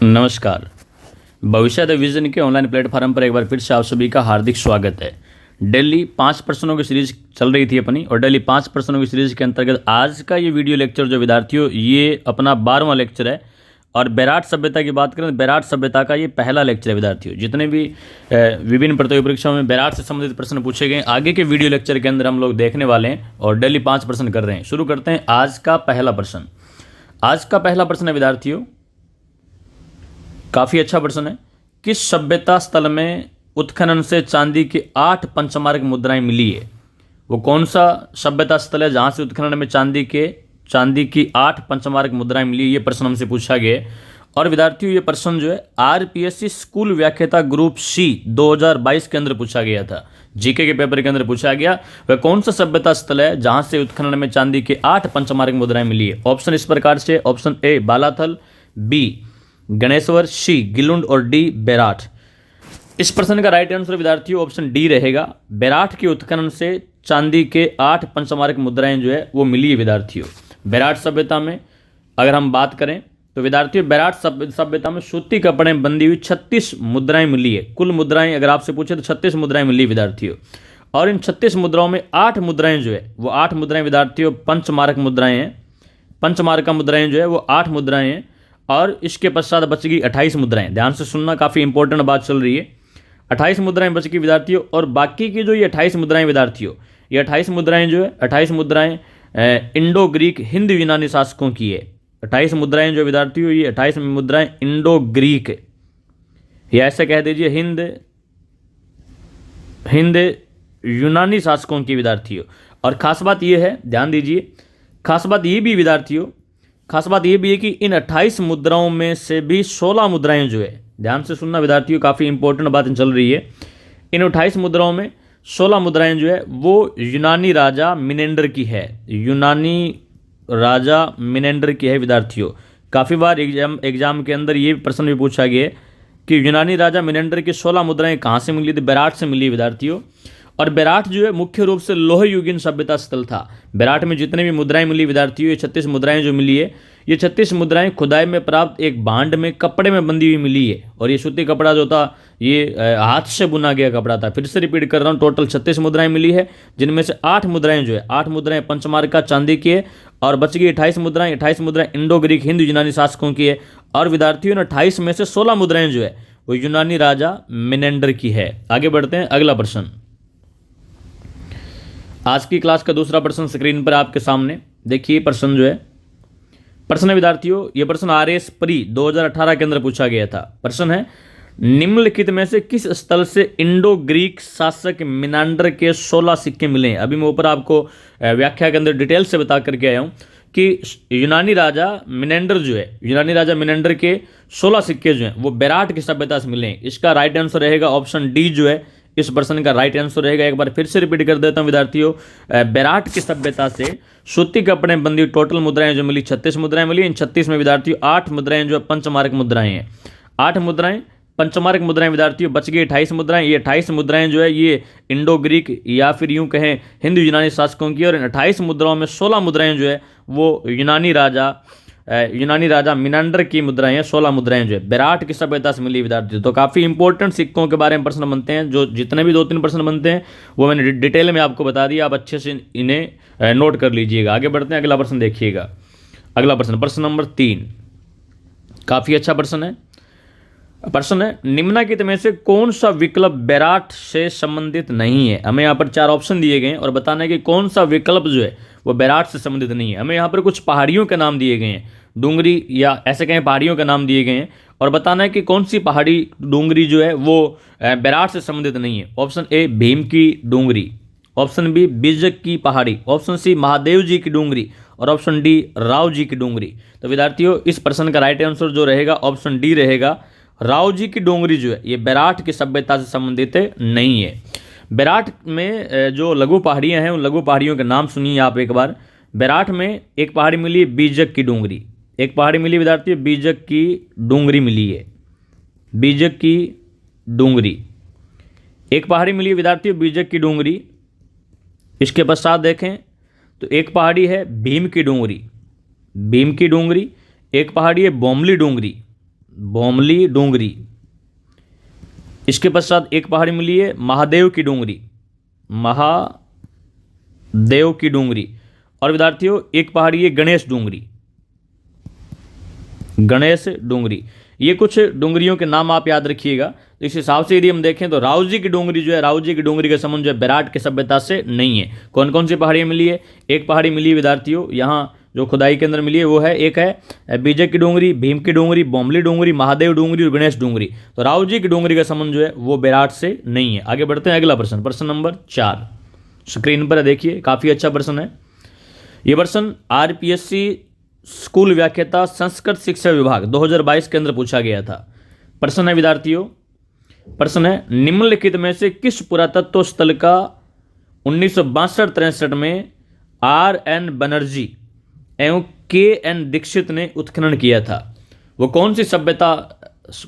नमस्कार। भविष्य the vision के ऑनलाइन प्लेटफॉर्म पर एक बार फिर से आप सभी का हार्दिक स्वागत है। डेली 5 प्रश्नों की सीरीज चल रही थी अपनी, और डेली 5 प्रश्नों की सीरीज के अंतर्गत आज का ये वीडियो लेक्चर जो विद्यार्थियों, ये अपना 12वां लेक्चर है। और बैराट सभ्यता की बात करें तो बैराट सभ्यता का ये पहला लेक्चर है विद्यार्थियों। जितने भी विभिन्न प्रतियोगी परीक्षाओं में बैराट से संबंधित प्रश्न पूछे गए, आगे के वीडियो लेक्चर के अंदर हम लोग देखने वाले हैं और डेली 5 प्रश्न कर रहे हैं। शुरू करते हैं आज का पहला प्रश्न। आज का पहला प्रश्न है विद्यार्थियों, काफ़ी अच्छा प्रश्न है। किस सभ्यता स्थल में उत्खनन से चांदी की 8 पंचमार्क मुद्राएं मिली है? वो कौन सा सभ्यता स्थल है जहां से उत्खनन में चांदी की 8 पंचमार्क मुद्राएं मिली? ये प्रश्न हमसे पूछा गया है। और विद्यार्थियों, ये प्रश्न जो है आरपीएससी स्कूल व्याख्याता ग्रुप सी 2022 के अंदर पूछा गया था। जीके के पेपर के अंदर पूछा गया, वह कौन सा सभ्यता स्थल है जहां से उत्खनन में चांदी की 8 पंचमार्क मुद्राएं मिली है? ऑप्शन इस प्रकार से, option A Balathal, B Ganeshwar, C Gilund और डी बैराट। इस प्रश्न का राइट आंसर विद्यार्थियों ऑप्शन डी रहेगा। बैराट के उत्खनन से चांदी के 8 पंचमार्क मुद्राएं जो है वो मिली है विद्यार्थियों। बैराट सभ्यता में अगर हम बात करें तो विद्यार्थियों, बैराट सभ्यता में सूती कपड़े में बंधी हुई 36 मुद्राएं मिली है। कुल मुद्राएं अगर आपसे पूछे तो 36 मुद्राएं मिली विद्यार्थियों। और इन 36 मुद्राओं में 8 मुद्राएं जो है वो 8 मुद्राएं विद्यार्थियों पंचमार्क मुद्राएं हैं। पंचमार्क मुद्राएं जो है वो 8 मुद्राएं हैं। और इसके पश्चात बच गई 28 मुद्राएं। ध्यान से सुनना, काफ़ी इंपॉर्टेंट बात चल रही है। 28 मुद्राएं बच गई विद्यार्थियों। और बाकी की जो ये 28 मुद्राएं विद्यार्थियों, ये 28 मुद्राएं जो है, 28 मुद्राएं इंडो ग्रीक हिंद यूनानी शासकों की है। 28 मुद्राएं जो विद्यार्थियों, ये 28 मुद्राएं इंडो ग्रीक, या ऐसे कह दीजिए हिंद यूनानी शासकों की विद्यार्थियों। और खास बात ये है, ध्यान दीजिए, खास बात ये भी विद्यार्थियों, खास बात यह भी है कि इन 28 मुद्राओं में से भी 16 मुद्राएं जो है, ध्यान से सुनना विद्यार्थियों, काफ़ी इंपॉर्टेंट बात चल रही है। इन 28 मुद्राओं में 16 मुद्राएं जो है वो यूनानी राजा मिनेंडर की है। यूनानी राजा मिनेंडर की है विद्यार्थियों। काफ़ी बार एग्जाम के अंदर ये प्रश्न भी पूछा गया है कि यूनानी राजा मिनेंडर की 16 मुद्राएं कहाँ से मिली थी? बैराट से मिली विद्यार्थियों। और बैराट जो है मुख्य रूप से लोह युगीन सभ्यता स्थल था। बैराट में जितने भी मुद्राएं मिली विद्यार्थियों, ये 36 मुद्राएं जो मिली है, ये 36 मुद्राएं खुदाई में प्राप्त एक भांड में कपड़े में बंधी हुई मिली है। और ये सूती कपड़ा जो था ये हाथ से बुना गया कपड़ा था। फिर से रिपीट कर रहा हूँ, टोटल 36 मुद्राएं मिली है, जिनमें से 8 मुद्राएं जो है, 8 मुद्राएं पंचमार्क का चांदी की है। और बच गई 28 मुद्राएं। 28 मुद्राएं इंडो ग्रीक हिंद यूनानी शासकों की है। और विद्यार्थियों ने 28 में से 16 मुद्राएं जो है वो यूनानी राजा मिनेंडर की है। आगे बढ़ते हैं, अगला प्रश्न। आज की क्लास का दूसरा प्रश्न स्क्रीन पर आपके सामने देखिए। प्रश्न जो है, प्रश्न है विद्यार्थियों, यह प्रश्न आरएस प्री 2018 के अंदर पूछा गया था। प्रश्न है, निम्नलिखित में से किस स्थल से इंडो ग्रीक शासक मिनांडर के 16 सिक्के मिले हैं? अभी मैं ऊपर आपको व्याख्या के अंदर डिटेल से बता करके आया हूं कि यूनानी राजा मिनेंडर जो है, यूनानी राजा मिनेंडर के 16 सिक्के जो हैं वो बैराट की सभ्यता से मिले हैं। इसका राइट आंसर रहेगा ऑप्शन डी जो है, इस प्रश्न का राइट आंसर रहेगा। एक बार फिर से रिपीट कर देता हूं विद्यार्थियों, बैराट की सभ्यता से सूती कपड़े में बंधी टोटल मुद्राएं जो मिली 36 मुद्राएं मिली। इन 36 में विद्यार्थियों 8 मुद्राएं जो पंचमार्क मुद्राएं हैं। 8 मुद्राएं पंचमार्क मुद्राएं विद्यार्थियों। बच गई 28 मुद्राएं। ये 28 मुद्राएं जो है ये इंडो ग्रीक या फिर यूं कहें हिंदू यूनानी शासकों की। और इन 28 मुद्राओं में 16 मुद्राएं जो है वो यूनानी राजा मिनांडर की मुद्राएं हैं। 16 मुद्राएं जो है बैराट की सभ्यता से मिली विद्यार्थी। तो काफ़ी इंपॉर्टेंट सिक्कों के बारे में प्रश्न बनते हैं। जो जितने भी 2-3 प्रश्न बनते हैं वो मैंने डिटेल में आपको बता दिया। आप अच्छे से इन्हें नोट कर लीजिएगा। आगे बढ़ते हैं, अगला प्रश्न देखिएगा। अगला प्रश्न, प्रश्न नंबर 3, काफ़ी अच्छा प्रश्न है। प्रश्न है, निम्नलिखित में से कौन सा विकल्प बैराट से संबंधित नहीं है? हमें यहाँ पर 4 ऑप्शन दिए गए हैं और बताना है कि कौन सा विकल्प जो है वो बैराट से संबंधित नहीं है। हमें यहाँ पर कुछ पहाड़ियों के नाम दिए गए हैं, डूंगरी या ऐसे कहें पहाड़ियों के नाम दिए गए हैं, और बताना है कि कौन सी पहाड़ी डूंगरी जो है वो बैराट से संबंधित नहीं है। ऑप्शन ए भीम की डूंगरी, ऑप्शन बी बिजक की पहाड़ी, ऑप्शन सी महादेव जी की डूंगरी, और ऑप्शन डी राव जी की डूंगरी। तो विद्यार्थियों, इस प्रश्न का राइट आंसर जो रहेगा ऑप्शन डी रहेगा। राव जी की डोंगरी जो है ये बैराट की सभ्यता से संबंधित नहीं है। बैराट में जो लघु पहाड़ियां हैं उन लघु पहाड़ियों के नाम सुनिए आप एक बार। बैराट में एक पहाड़ी मिली है बीजक की डोंगरी, एक पहाड़ी मिली विद्यार्थी बीजक की डोंगरी मिली है, बीजक की डोंगरी एक पहाड़ी मिली है विद्यार्थी बीजक की डोंगरी। इसके पश्चात देखें तो एक पहाड़ी है भीम की डोंगरी, भीम की डोंगरी। एक पहाड़ी है बोमली डोंगरी, भोमली डूंगरी। इसके पश्चात एक पहाड़ी मिली है महादेव की डूंगरी, महादेव की डूंगरी। और विद्यार्थियों एक पहाड़ी है गणेश डूंगरी, गणेश डूंगरी। ये कुछ डूंगरियों के नाम आप याद रखिएगा। तो इस हिसाब से यदि हम देखें तो राउजी की डूंगरी जो है, राउजी की डूंगरी का संबंध जो है बेराट की सभ्यता से नहीं है। कौन कौन सी पहाड़ियाँ मिली है? एक पहाड़ी मिली है विद्यार्थियों यहाँ जो खुदाई के अंदर मिली है वो है, एक है बीजे की डूंगरी, भीम की डूंगरी, बोमली डूंगरी, महादेव डूंगरी और गणेश डूंगरी। तो राउजी की डूंगरी का संबंध जो है वो बेराट से नहीं है। आगे बढ़ते हैं अगला प्रश्न, प्रश्न नंबर 4 स्क्रीन पर देखिए, काफी अच्छा प्रश्न है। ये प्रश्न आरपीएससी स्कूल व्याख्याता संस्कृत शिक्षा विभाग 2022 के अंदर पूछा गया था। प्रश्न है विद्यार्थियों, प्रश्न है निम्नलिखित में से किस पुरातत्व स्थल का 1962-63 में आर.एन. बनर्जी एवं के.एन. दीक्षित ने उत्खनन किया था? वो कौन सी सभ्यता,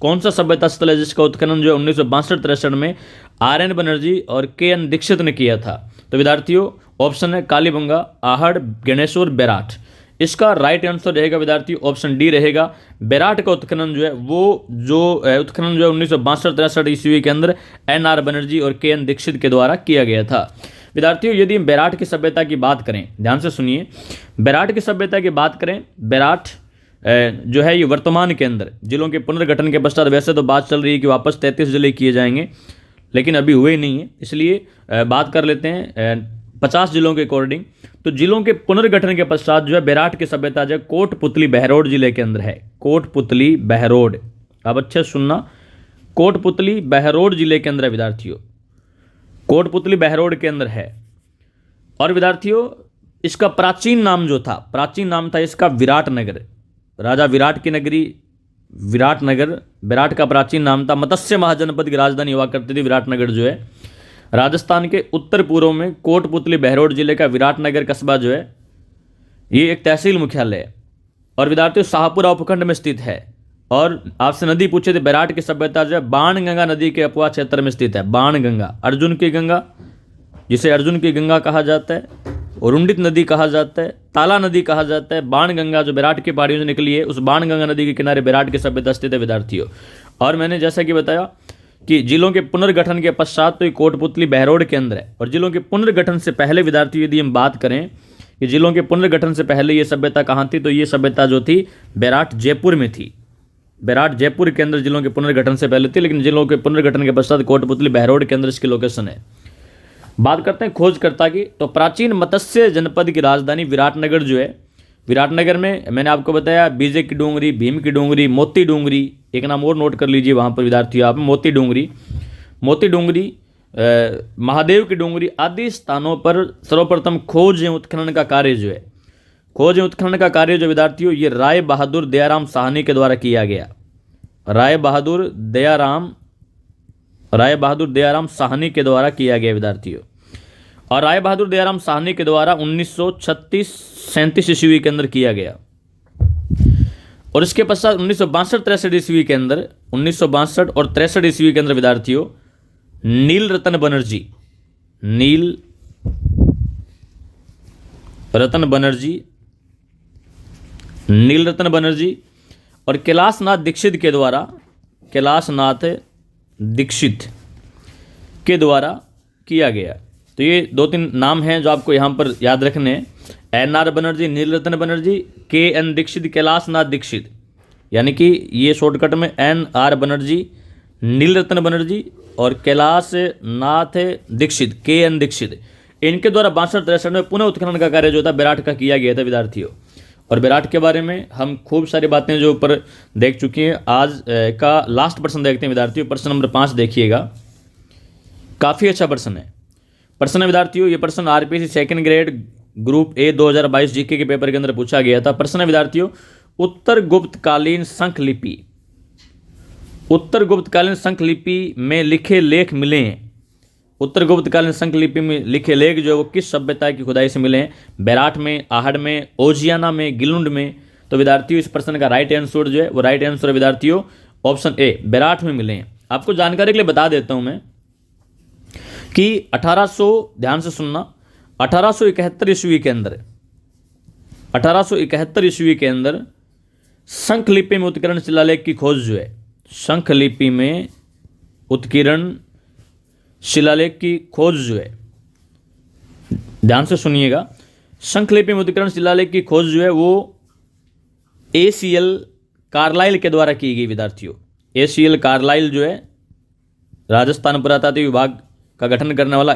कौन सा सभ्यता स्थल है जिसका उत्खनन जो है 1962-63 में आर.एन. बनर्जी और के.एन. दीक्षित ने किया था? तो विद्यार्थियों ऑप्शन है कालीबंगा, आहड़, गणेशपुर, बेराट। इसका राइट आंसर रहेगा विद्यार्थी ऑप्शन डी रहेगा। बेराट का उत्खनन जो है वो जो उत्खनन जो है 1962-63 ईस्वी के अंदर एन.आर. बनर्जी और के.एन. दीक्षित के द्वारा किया गया था। विद्यार्थियों यदि हम बेराट की सभ्यता की बात करें, ध्यान से सुनिए, बेराट की सभ्यता की बात करें, बेराट जो है ये वर्तमान के अंदर जिलों के पुनर्गठन के पश्चात, वैसे तो बात चल रही है कि वापस 33 जिले किए जाएंगे, लेकिन अभी हुए नहीं है, इसलिए बात कर लेते हैं 50 जिलों के अकॉर्डिंग। तो जिलों के पुनर्गठन के पश्चात जो है बेराट की सभ्यता जो है कोटपुतली बहरोड जिले के अंदर है। कोटपुतली बहरोड, अब अच्छे सुनना, कोटपुतली बहरोड जिले के अंदर है विद्यार्थियों, कोटपुतली बहरोड के अंदर है। और विद्यार्थियों इसका प्राचीन नाम जो था, प्राचीन नाम था इसका विराट नगर, राजा विराट की नगरी विराट नगर, विराट का प्राचीन नाम था। मत्स्य महाजनपद की राजधानी हुआ करती थी विराटनगर जो है। राजस्थान के उत्तर पूर्व में कोटपुतली बहरोड जिले का विराटनगर कस्बा जो है ये एक तहसील मुख्यालय है और विद्यार्थियों शाहपुरा उपखंड में स्थित है। और आपसे नदी पूछे थे, बेराट की सभ्यता जो है बाणगंगा नदी के अपवा क्षेत्र में स्थित है। बाणगंगा, अर्जुन की गंगा, जिसे अर्जुन की गंगा कहा जाता है, उरुंडित नदी कहा जाता है, ताला नदी कहा जाता है। बाणगंगा जो बेराट की पहाड़ियों से निकली है, उस बाणगंगा नदी के किनारे बेराट की सभ्यता स्थित है विद्यार्थियों। और मैंने जैसा कि बताया कि जिलों के पुनर्गठन के पश्चात तो ये कोटपुतली बहरोड के अंदर है। और जिलों के पुनर्गठन से पहले विद्यार्थियों यदि हम बात करें कि जिलों के पुनर्गठन से पहले ये सभ्यता कहाँ थी, तो ये सभ्यता जो थी बेराट जयपुर में थी। बेराट जयपुर के अंदर जिलों के पुनर्गठन से पहले थी, लेकिन जिलों के पुनर्गठन के पश्चात कोटपुतली बहरोड के अंदर इसकी लोकेशन है। बात करते हैं खोजकर्ता की, तो प्राचीन मत्स्य जनपद की राजधानी विराटनगर जो है, विराटनगर में मैंने आपको बताया बीजे की डूंगरी, भीम की डूंगरी, मोती डूंगरी, एक नाम और नोट कर लीजिए वहाँ पर विद्यार्थियों आप, मोती डूंगरी, मोती डूंगरी, महादेव की डूंगरी आदि स्थानों पर सर्वप्रथम खोज एवं उत्खनन का कार्य जो है, खोज एवं उत्खनन का कार्य जो विद्यार्थियों ये राय बहादुर दयाराम साहनी के द्वारा किया गया। राय बहादुर दयाराम साहनी के द्वारा किया गया विद्यार्थियों। और राय बहादुर दयाराम साहनी के द्वारा 1936-37 ईस्वी के अंदर किया गया। और इसके पश्चात 1962-63 ईस्वी के अंदर, 1962 और 63 ईस्वी के अंदर विद्यार्थियों नील रतन बनर्जी और कैलाशनाथ दीक्षित के द्वारा किया गया। तो ये 2-3 नाम हैं जो आपको यहाँ पर याद रखने हैं, एन.आर. बनर्जी, नील रतन बनर्जी, के.एन. दीक्षित, कैलाशनाथ दीक्षित, यानी कि ये शॉर्टकट में एन.आर. बनर्जी, नील रतन बनर्जी और कैलाशनाथ दीक्षित, के.एन. दीक्षित, इनके द्वारा 62-63 में पुनः उत्खनन का कार्य जो था बेराट का किया गया था विद्यार्थियों। और बेराट के बारे में हम खूब सारी बातें जो ऊपर देख चुके हैं। आज का लास्ट प्रश्न देखते हैं विद्यार्थियों, प्रश्न नंबर 5 देखिएगा, काफ़ी अच्छा प्रश्न है। प्रश्न है विद्यार्थियों, ये प्रश्न RPSC second grade group A 2022 GK के पेपर के अंदर पूछा गया था। प्रश्न है विद्यार्थियों, उत्तर गुप्तकालीन संख लिपि में लिखे लेख मिले हैं। उत्तर गुप्तकालीन संख लिपि में लिखे लेख जो वो किस सभ्यता की खुदाई से मिले हैं? बेराट में, आहड़ में, ओजियाना में, गिलुंड में। तो विद्यार्थियों इस प्रश्न का राइट आंसर जो है वो राइट आंसर है विद्यार्थियों ऑप्शन ए, बेराट में मिले हैं। आपको जानकारी के लिए बता देता हूं मैं कि 1800, ध्यान से सुनना, 1871 ईस्वी के अंदर शंख लिपि में उत्कीर्ण शिलालेख की खोज जो है, शंख लिपि में उत्कीर्ण शिलालेख की खोज जो है, ध्यान से सुनिएगा, शंख लिपि में उत्कीर्ण शिलालेख की खोज जो है वो ACL कार्लाइल के द्वारा की गई विद्यार्थियों। ACL कार्लाइल जो है राजस्थान पुरातात्विक विभाग का गठन करने वाला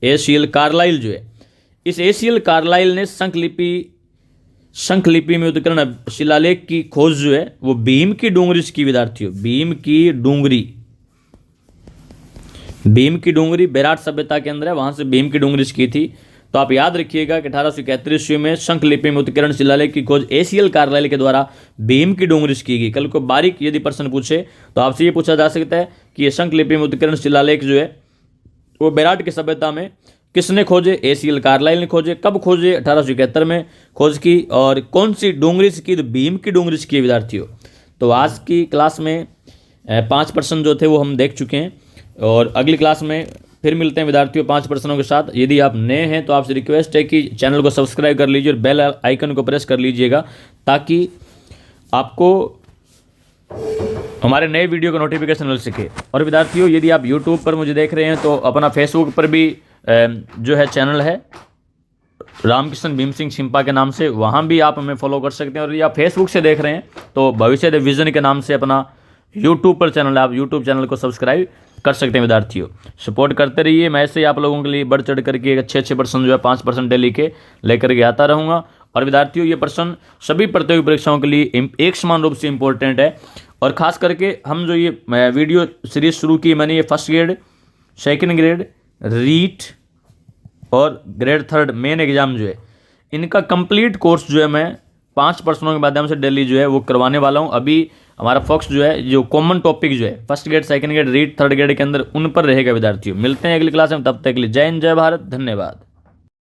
ACL कार्लाइल जो है, इस ACL कार्लाइल ने शंख लिपि में उत्कीर्ण शिलालेख की खोज जो है वो भीम की डूंगरी की विद्यार्थियों, भीम की डूंगरी बेराट सभ्यता के अंदर है, वहां से भीम की डूंगरी की थी। तो आप याद रखिएगा कि 1871 ईस्वी में शंख लिपि में उत्कीर्ण शिलालेख की खोज ACL कार्लाइल के द्वारा भीम की डूंगरी की गई। कल को बारीक यदि प्रश्न पूछे तो आपसे ये पूछा जा सकता है कि ये शंख लिपि में उत्कीर्ण शिलालेख जो है वो बेराट की सभ्यता में किसने खोजे? ACL कार्लाइल ने खोजे। कब खोजे? 1871 में खोज की। और कौन सी डूंगरी की? तो भीम की डूंगरी की विद्यार्थियों। तो आज की क्लास में 5 प्रश्न जो थे वो हम देख चुके हैं और अगली क्लास में फिर मिलते हैं विद्यार्थियों 5 प्रश्नों के साथ। यदि आप नए हैं तो आपसे रिक्वेस्ट है कि चैनल को सब्सक्राइब कर लीजिए और बेल आइकन को प्रेस कर लीजिएगा ताकि आपको हमारे नए वीडियो का नोटिफिकेशन मिल सके। और विद्यार्थियों यदि आप यूट्यूब पर मुझे देख रहे हैं तो अपना फेसबुक पर भी जो है चैनल है रामकृष्ण भीम सिंह छिंपा के नाम से, वहाँ भी आप हमें फॉलो कर सकते हैं। और यदि आप फेसबुक से देख रहे हैं तो भविष्य विजन के नाम से अपना यूट्यूब पर चैनल है, आप यूट्यूब चैनल को सब्सक्राइब कर सकते हैं विद्यार्थियों। सपोर्ट करते रहिए, मैं ऐसे ही आप लोगों के लिए बढ़ चढ़ करके अच्छे प्रश्न जो है 5 प्रश्न डेली के लेकर के आता रहूँगा। और विद्यार्थियों ये प्रश्न सभी प्रतियोगी परीक्षाओं के लिए एक समान रूप से इंपॉर्टेंट है। और खास करके हम जो ये वीडियो सीरीज शुरू की मैंने, ये first grade, second grade, REET और ग्रेड 3 मेन एग्जाम जो है इनका कंप्लीट कोर्स जो है मैं 5 प्रश्नों के माध्यम से डेली जो है वो करवाने वाला हूँ। अभी हमारा फोकस जो है जो कॉमन टॉपिक जो है first grade, second grade, REET, third grade के अंदर उन पर रहेगा विद्यार्थियों। मिलते हैं अगली क्लास में, तब तक के लिए जय हिंद, जय भारत, धन्यवाद।